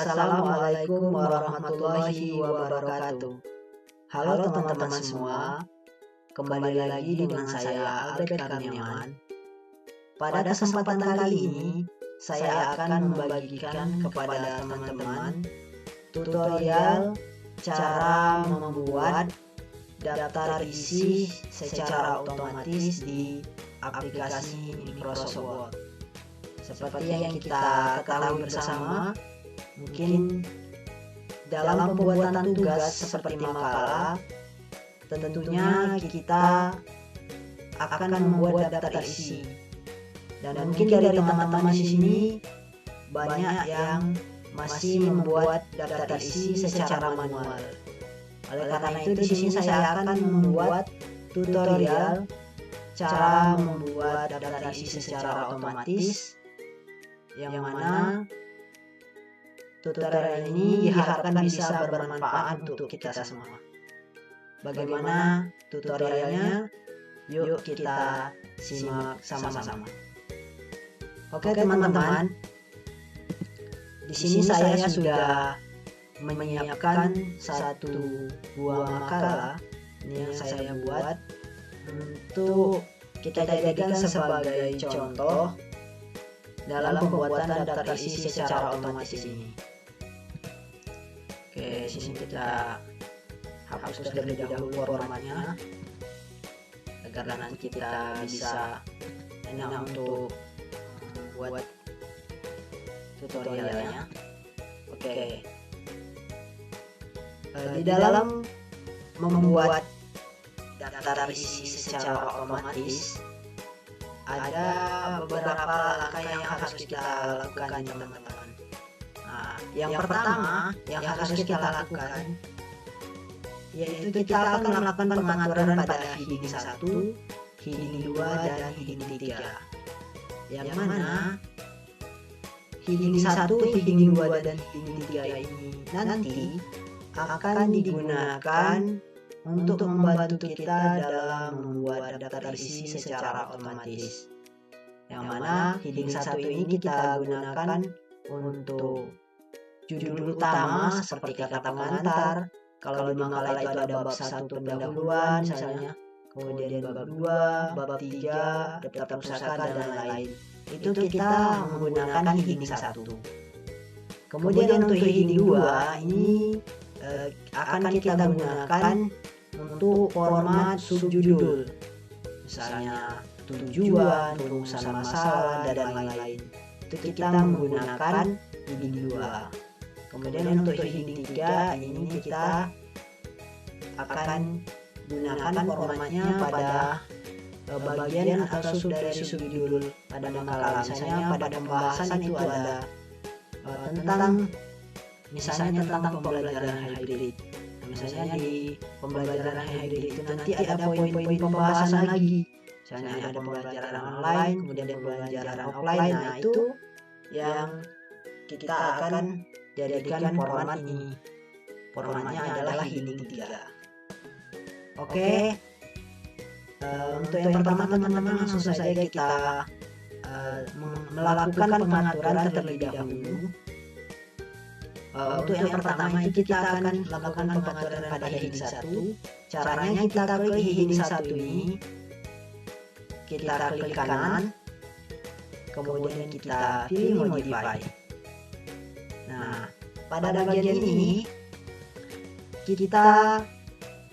Assalamualaikum warahmatullahi wabarakatuh. Halo teman-teman semua, kembali lagi dengan saya Albert Karniawan. Pada kesempatan kali ini, saya akan membagikan kepada teman-teman tutorial cara membuat daftar isi secara otomatis di aplikasi Microsoft Word. Seperti yang kita ketahui bersama, mungkin dalam pembuatan tugas seperti makalah, tentunya kita akan membuat daftar isi. Dan mungkin dari teman-teman di sini banyak yang masih membuat daftar isi secara manual. Oleh karena itu di sini saya akan membuat tutorial cara membuat daftar isi secara otomatis, yang mana tutorial ini diharapkan bisa bermanfaat untuk kita semua. Bagaimana tutorialnya? Yuk kita simak sama-sama. Oke teman-teman, di sini saya sudah menyiapkan satu buah makalah yang saya buat untuk kita jadikan sebagai contoh dalam pembuatan daftar isi secara otomatis ini. Oke, sini kita hapus terlebih dahulu formatnya agar nanti kita bisa enak untuk buat tutorialnya. Oke, di dalam membuat daftar isi secara otomatis ada beberapa langkah yang harus kita lakukan, teman-teman. Nah, yang pertama yang harus kita lakukan yaitu kita akan melakukan pengaturan pada heading 1, heading 2, dan heading 3. Yang mana heading 1, heading 2, dan heading 3 ini nanti akan digunakan untuk membantu kita dalam membuat daftar isi secara otomatis. Yang mana heading 1 ini kita gunakan untuk judul utama seperti kata pengantar. Kalau di makalah itu ada bab 1 pendahuluan misalnya, kemudian bab 2, bab 3, daftar pusaka dan lain-lain. Itu kita menggunakan heading 1. Kemudian untuk heading 2 ini akan kita gunakan untuk format subjudul, misalnya tujuan, perumusan masalah, dan lain-lain. Itu kita menggunakan heading 2. Kemudian untuk heading 3 ini kita akan gunakan formatnya pada bagian atau sub dari subjudul pada makalah. Misalnya pada pembahasan itu ada misalnya tentang pembelajaran hybrid. Misalnya di pembelajaran hybrid itu nanti ada poin-poin pembahasan lagi. Misalnya ada pembelajaran online, kemudian pembelajaran offline. Nah, itu yang kita akan jadikan format ini. Formatnya adalah heading 3. Oke. Untuk yang pertama teman-teman langsung saja kita melakukan pengaturan terlebih dahulu. Untuk yang pertama itu kita akan melakukan pengaturan pada heading 1. Caranya kita klik heading 1 ini, kita klik kanan, kemudian kita pilih modify. Nah, pada bagian ini kita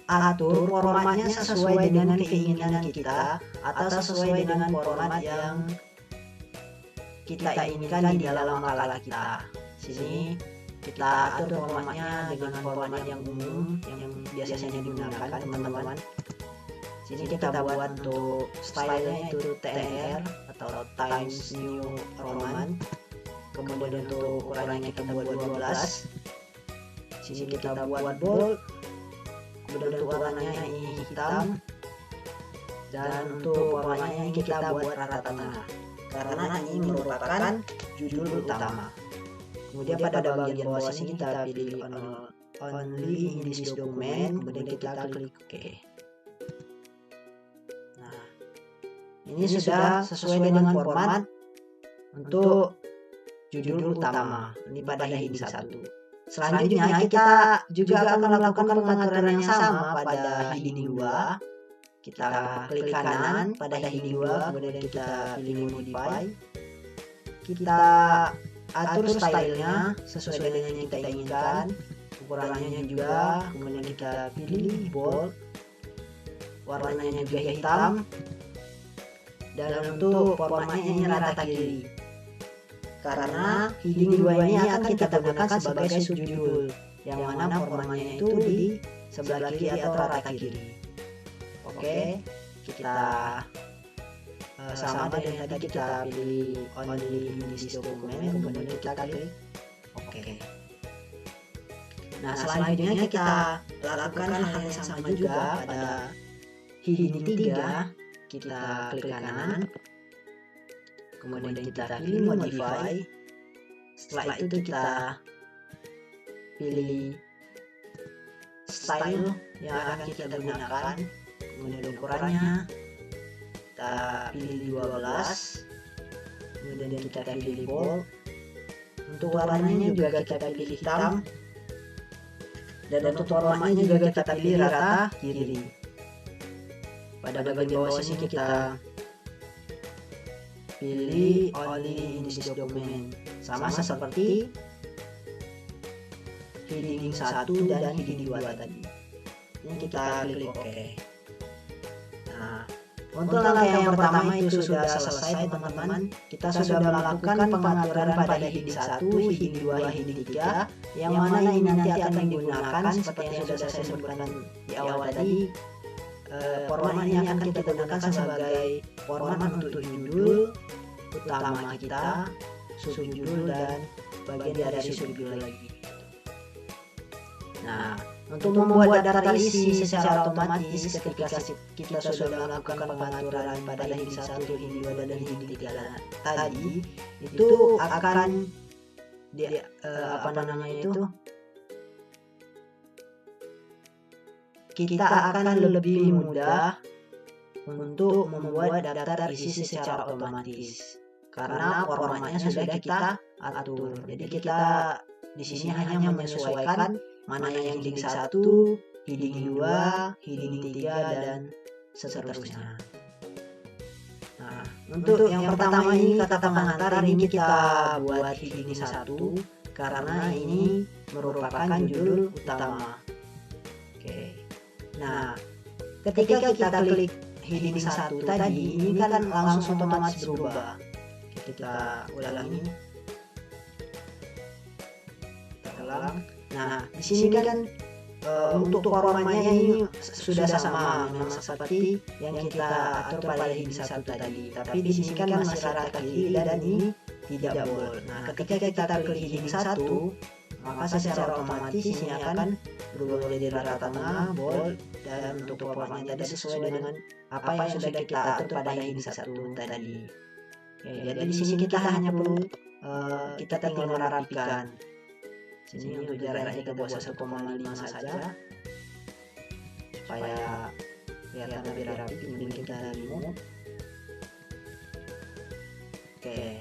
atur formatnya sesuai dengan keinginan kita atau sesuai dengan format yang kita inginkan di dalam makalah kita. Sini kita atur formatnya dengan format yang umum yang biasanya digunakan, teman-teman. Sini kita buat untuk stylenya itu TNR atau Times New Roman. Kemudian untuk ukurannya kita buat 12. Sini kita buat bold. Kemudian untuk warnanya ini hitam. Dan untuk warnanya kita buat rata tengah, karena ini merupakan judul utama. Kemudian pada bagian bawah sini kita pilih only in this document, kemudian kita klik OK. Nah, ini sudah sesuai dengan format untuk judul utama ini pada heading 1. Selanjutnya kita juga akan melakukan pengaturan yang sama pada heading 2. Kita klik kanan pada heading 2, kemudian kita pilih modify. Kita atur stylenya sesuai dengan yang kita inginkan, ukurannya juga, kemudian kita pilih bold, warnanya juga hitam, dan untuk formatnya ini rata kiri, karena heading 2 ini akan kita gunakan sebagai subjudul, yang mana formatnya itu di sebelah kiri atau rata kiri. Oke, kita sama dengan tadi, kita pilih only in this document, kemudian kita klik oke. Nah, selanjutnya kita lakukan hal yang sama juga pada heading 3. Kita klik kanan, kemudian kita pilih modify. Setelah itu kita pilih style yang akan kita gunakan, kemudian ukurannya kita pilih 12, kemudian kita pilih bold. Untuk warnanya juga kita pilih hitam, dan untuk formatnya juga kita pilih rata kiri. Pada bagian bawah sini kita pilih only in this document, sama seperti heading 1 dan heading 2 tadi. Ini kita klik OK. Nah, untuk langkah yang pertama itu sudah selesai teman-teman. Kita sudah melakukan pengaturan pada heading 1, heading 2, heading 3, yang mana ini nanti akan digunakan seperti yang sudah saya sebutkan di awal tadi. Format ini akan kita gunakan sebagai format untuk judul utama kita, subjudul, dan bagian dari subjudul lagi. Nah, untuk membuat daftar isi secara otomatis ketika kita sudah melakukan pengaturan pada heading 1, heading 2, dan heading 3 tadi, itu akan kita akan lebih mudah untuk membuat daftar isi secara otomatis karena formatnya sudah kita atur. Jadi kita di sini hanya menyesuaikan mana yang heading 1, heading 2, heading 3, dan seterusnya. Nah, untuk yang pertama ini kata pengantar, ini kita buat heading 1 karena ini merupakan judul utama. Oke. Nah, ketika kita klik heading 1 tadi, ini kan langsung otomatis berubah. Kita ulangi. Kita ulang. Nah, di sini kan untuk formatnya ini sudah sama memang seperti yang kita atur pada heading 1 tadi. Tapi di sini kan masih rata kiri dan ini tidak bold. Nah, ketika kita klik heading 1, maka secara otomatis ini akan berubah menjadi rata tengah, bold, dan untuk formatnya tadi sesuai dengan apa yang sudah kita atur pada heading 1 tadi. Oke, jadi di sini kita hanya perlu kita tinggal merapikan. Sini untuk jaraknya kita buat 1,5 saja supaya kelihatan lebih rapi. Kemudian kita remove. Oke.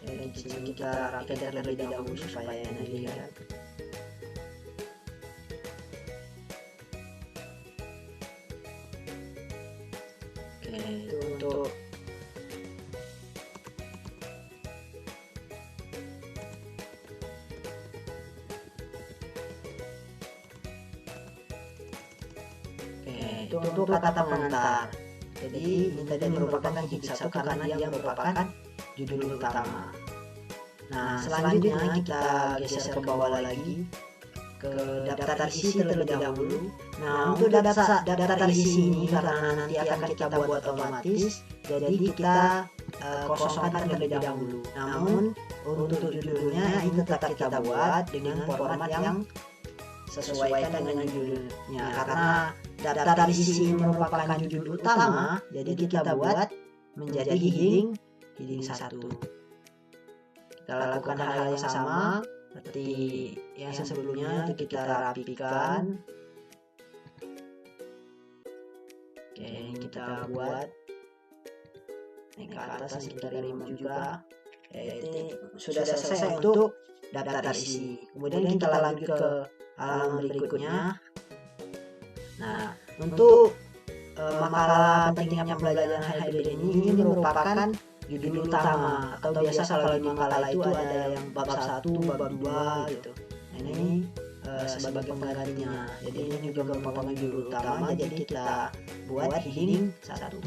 Dan di sini kita rapikan terlebih dahulu supaya enak dilihat. Oke, itu untuk untuk kata pengantar. Jadi ini tadi merupakan heading 1 karena dia merupakan judul utama. Nah, selanjutnya kita geser ke bawah lagi ke daftar isi terlebih dahulu. Nah, untuk daftar isi ini karena nanti akan kita buat otomatis, jadi kita kosongkan terlebih dahulu. Namun untuk judulnya ini tetap kita buat dengan format yang sesuaikan dengan judulnya, karena daftar isi merupakan judul utama, jadi kita buat menjadi heading 1. Kita lakukan hal yang sama seperti yang sebelumnya, itu kita rapikan. Oke, ini kita buat naik ke atas, kita remote juga. Itu sudah selesai untuk daftar isi. Kemudian kita lanjut ke halaman berikutnya. Nah, untuk makalah pentingnya pembelajaran hybrid ini merupakan judul utama, atau biasa kalau di makalah itu ada yang bab 1, bab 2 gitu. Nah, ini sebagai penggantinya. Jadi ini juga merupakan judul utama, jadi kita buat heading 1.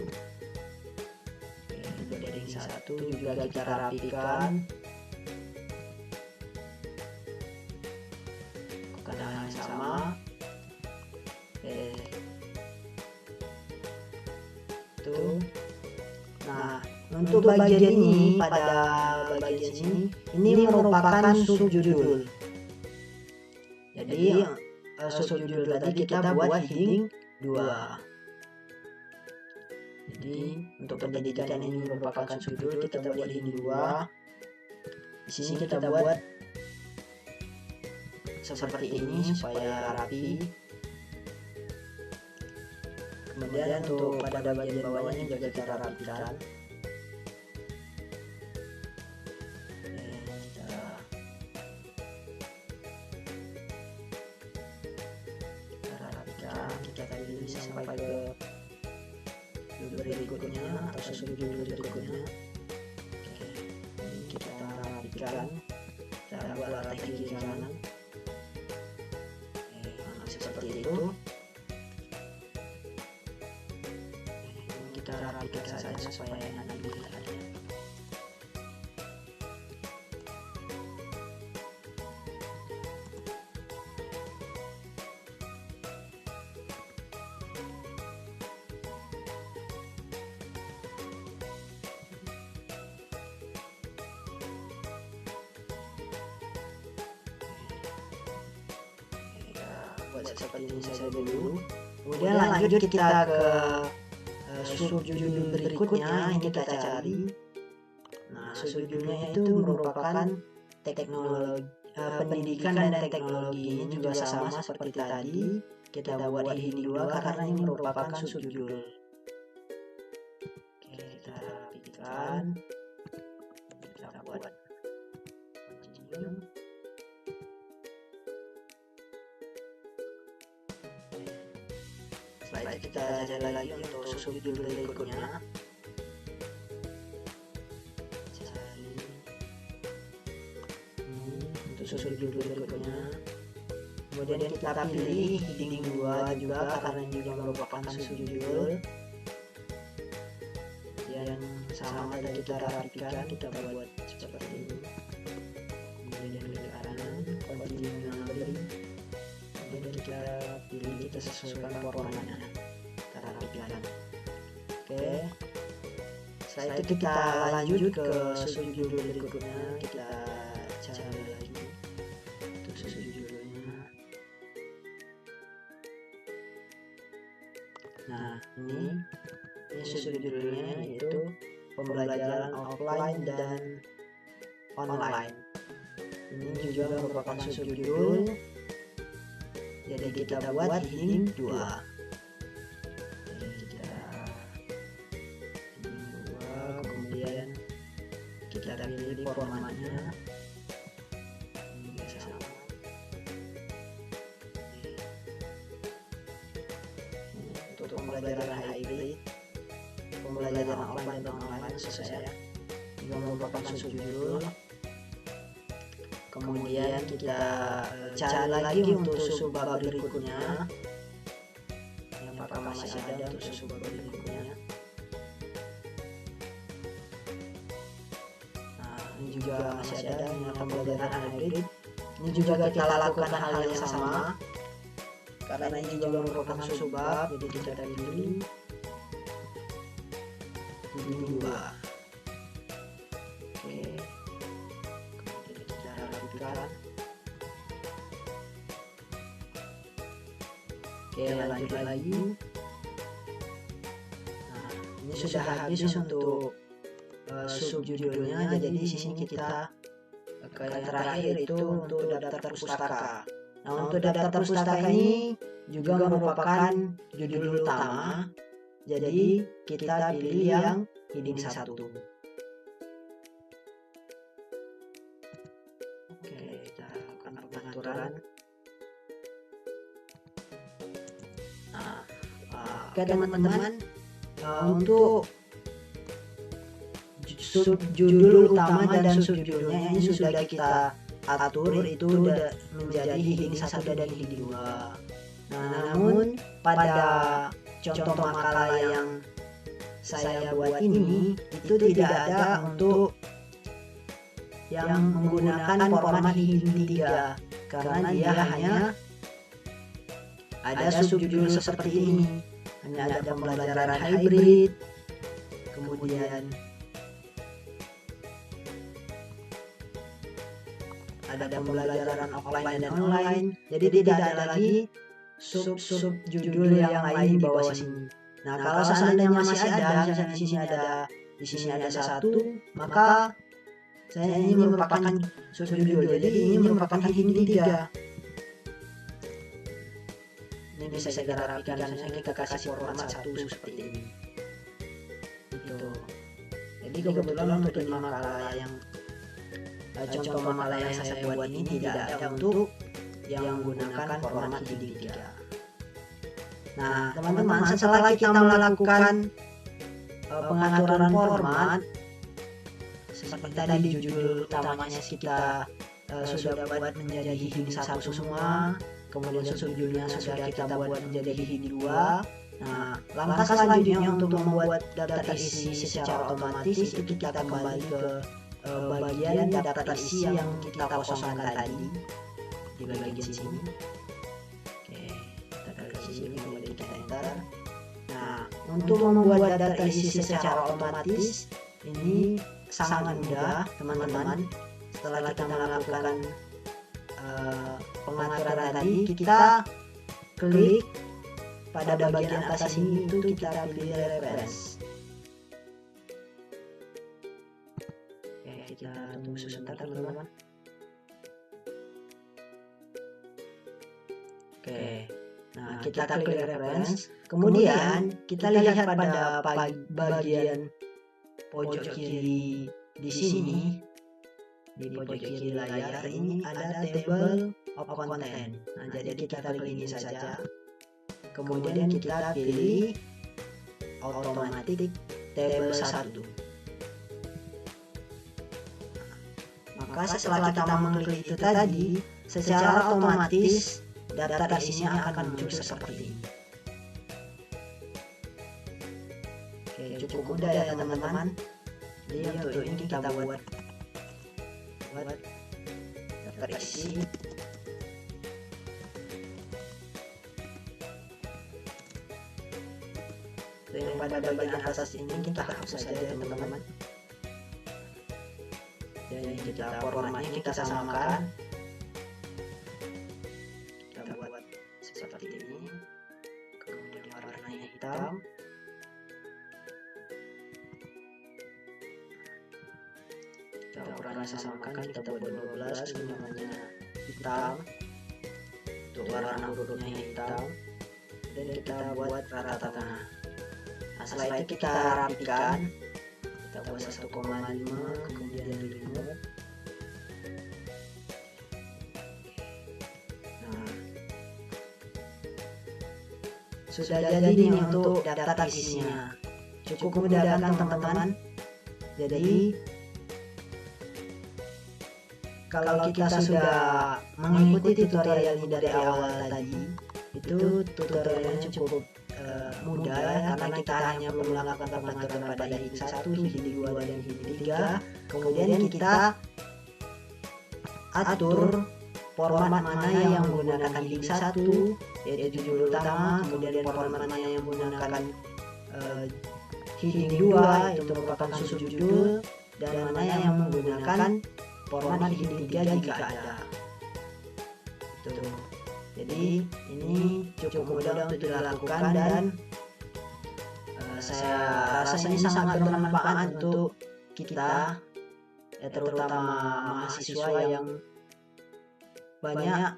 Buat heading 1 juga kita rapikan. Lakukan yang sama. Nah, untuk bagian ini, pada bagian ini merupakan subjudul. Jadi subjudul tadi kita buat heading 2. Jadi untuk pendidikan ini merupakan subjudul, kita buat heading 2. Di sini kita buat seperti ini supaya rapi. Kemudian untuk pada bagian bawahnya juga kita rapikan. Kita pilih sampai ke berikutnya atau subjudul berikutnya. Oke, ini kita rapikan, kita buat latar kiri kanan. Seperti itu. Kita rapikan saja supaya enak dilihatnya. Buat seperti ini saja dulu. Kemudian lanjut kita ke subjudul berikutnya yang kita cari. Nah, subjudulnya itu merupakan teknologi, pendidikan dan teknologi. Ini juga sama seperti tadi, kita buat heading 2 karena ini merupakan subjudul. Oke, kita rapikan, kita buat continue. Setelah itu kita jalan lagi untuk subjudul berikutnya. Untuk subjudul berikutnya. Kemudian kita pilih heading 2 juga karena ini juga merupakan subjudul. Yang sama dan kita rapikan, kita buat seperti ini. Kemudian ke kanan, continue numbering. Kemudian kita pilih, kita sesuaikan warnanya, kita rapikan. Oke, setelah itu kita lanjut ke subjudul berikutnya. Kita cari lagi untuk subjudulnya. Nah, ini subjudulnya yaitu pembelajaran offline dan online. Ini juga merupakan subjudul. Jadi kita buat heading 2. Kemudian kita pilih formatnya. Untuk pembelajaran hybrid, pembelajaran offline dan online sesuai juga merupakan subjudul. Kemudian kita cari lagi untuk subbab berikutnya. Apakah masih ada untuk subbab berikutnya? Nah, ini juga masih ada pembelajaran hybrid. Ini juga kita lakukan hal yang sama karena ini juga merupakan subbab, jadi kita pilih heading 2. Oke. Oke, lanjut lagi. Nah, ini sudah habis untuk subjudulnya. Jadi di sini kita ke yang terakhir itu untuk daftar pustaka. Nah, untuk daftar pustaka ini juga merupakan judul utama. Jadi kita pilih yang heading 1. Oke, kita lakukan pengaturan. Nah, oke teman-teman, untuk judul utama dan subjudulnya ini sudah kita atur, itu udah menjadi heading 1 dan heading 2. Nah, namun pada contoh makalah yang saya buat ini itu tidak ada untuk yang menggunakan format heading 3 karena dia hanya ada subjudul seperti ini. Hanya ada pembelajaran hybrid, kemudian ada pembelajaran offline dan online. Jadi tidak ada lagi sub-judul yang lain di bawah sini. Nah, kalau seandainya masih ada, misalnya di sini ada 1, maka saya ini merupakan subjudul. Jadi ini merupakan heading 3. Ini bisa kita rapikan, misalnya kita kasih format 1 seperti ini. Gitu. Jadi kebetulan untuk ini makalah yang contoh makalah yang saya buat ini tidak ada untuk yang menggunakan format heading 3. Nah, teman-teman, setelah kita melakukan pengaturan format seperti tadi judul utamanya kita sudah buat menjadi heading 1 semua, kemudian subjudulnya sudah kita buat menjadi heading 2. Nah, langkah selanjutnya untuk membuat daftar isi secara otomatis itu kita kembali ke bagian daftar isi yang kita kosongkan tadi di bagian sini. Oke, daftar isi ini kemudian kita enter. Nah, untuk membuat daftar isi secara otomatis ini sangat mudah, teman-teman. Setelah kita melakukan pengaturan tadi, kita klik pada bagian atas ini, itu kita pilih reference. Oke, kita tunggu sebentar teman-teman. Oke, nah kita klik reference, kemudian kita lihat pada bagian pojok kiri di sini, di pojok kiri layar ini ada table of content. Nah, jadi kita klik ini saja, kemudian kita pilih automatic table 1. Maka setelah kita mengklik itu tadi, secara otomatis daftar isinya akan muncul seperti ini. Oke, cukup mudah ya teman-teman. Jadi untuk ini kita buat daftar isi. Yang pada bagian atas ini kita hapus saja teman-teman. Dan kita formatnya kita samakan. Kita buat seperti ini. Kemudian warnanya hitam. Kita ukuran samakan, kita buat 12, warnanya hitam. Untuk warna hurufnya hitam. Dan kita buat rata tengah. Nah, setelah itu kita rapikan, kita buat 1,5, kemudian reload. Nah, sudah jadi nih untuk daftar isinya. Cukup mudah kan teman-teman? Jadi kalau kita sudah mengikuti tutorial ini dari awal tadi, itu tutorialnya cukup mudah ya, karena kita hanya melakukan pengaturan pada heading 1, heading 2, dan heading 3. Kemudian kita atur format mana yang menggunakan heading 1, yaitu judul utama, kemudian format mana yang menggunakan heading 2, itu merupakan subjudul, dan mana yang menggunakan format heading 3 jika ada. Itu. Jadi ini cukup mudah untuk dilakukan dan saya rasa ini sangat bermanfaat untuk kita, ya, terutama mahasiswa yang banyak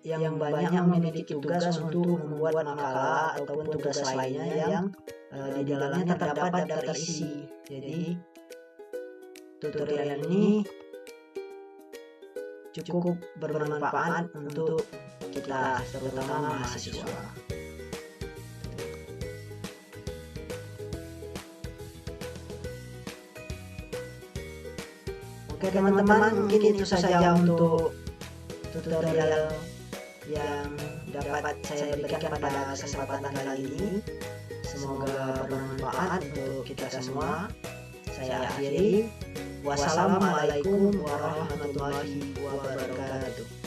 yang banyak memiliki tugas untuk membuat makalah ataupun tugas lainnya yang di dalamnya terdapat daftar isi. Jadi tutorial ini cukup bermanfaat untuk kita, terutama mahasiswa. Oke teman-teman, mungkin itu saja untuk tutorial yang dapat saya berikan pada kesempatan kali ini. Semoga bermanfaat untuk kita semua. Saya akhiri. Wassalamualaikum warahmatullahi wabarakatuh.